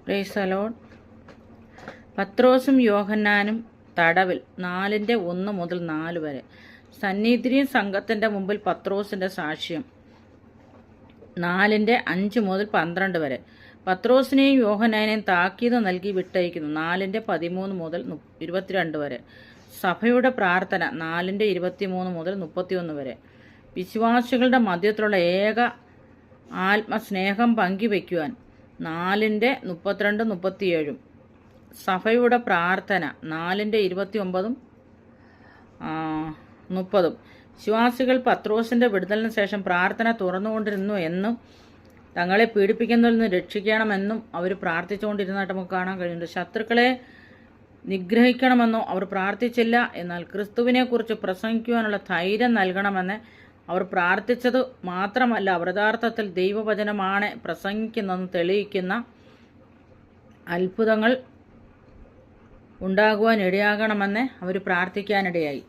Praise the Lord. പത്രോസും യോഹന്നാനും തടവിൽ 4:1-4 വരെ. സന്നിധിയും സംഘത്തിൻ്റെ മുമ്പിൽ പത്രോസിൻ്റെ സാക്ഷ്യം 4:5-12 വരെ. പത്രോസിനെയും യോഹന്നാനെയും താക്കീത് നൽകി വിട്ടയക്കുന്നു 4:13-22 വരെ. സഭയുടെ പ്രാർത്ഥന 4:23-31 വരെ. വിശ്വാസികളുടെ മധ്യത്തിലുള്ള ഏക ആത്മസ്നേഹം പങ്കുവയ്ക്കുവാൻ 4:32-37. സഭയുടെ പ്രാർത്ഥന 4:29-30. വിശ്വാസികൾ പത്രോസിൻ്റെ വിടുതലിന് ശേഷം പ്രാർത്ഥന തുറന്നുകൊണ്ടിരുന്നു എന്നും തങ്ങളെ പീഡിപ്പിക്കുന്നതിൽ നിന്ന് രക്ഷിക്കണമെന്നും അവർ പ്രാർത്ഥിച്ചുകൊണ്ടിരുന്നതായിട്ട് നമുക്ക് കാണാൻ കഴിയുന്നുണ്ട്. ശത്രുക്കളെ നിഗ്രഹിക്കണമെന്നോ അവർ പ്രാർത്ഥിച്ചില്ല. എന്നാൽ ക്രിസ്തുവിനെക്കുറിച്ച് പ്രസംഗിക്കുവാനുള്ള ധൈര്യം നൽകണമെന്ന് അവർ പ്രാർത്ഥിച്ചത് മാത്രമല്ല, അവർ യഥാർത്ഥത്തിൽ ദൈവവചനമാണ് പ്രസംഗിക്കുന്നതെന്ന് തെളിയിക്കുന്ന അത്ഭുതങ്ങൾ ഉണ്ടാകുവാൻ ഇടയാകണമെന്ന് അവർ പ്രാർത്ഥിക്കാനിടയായി.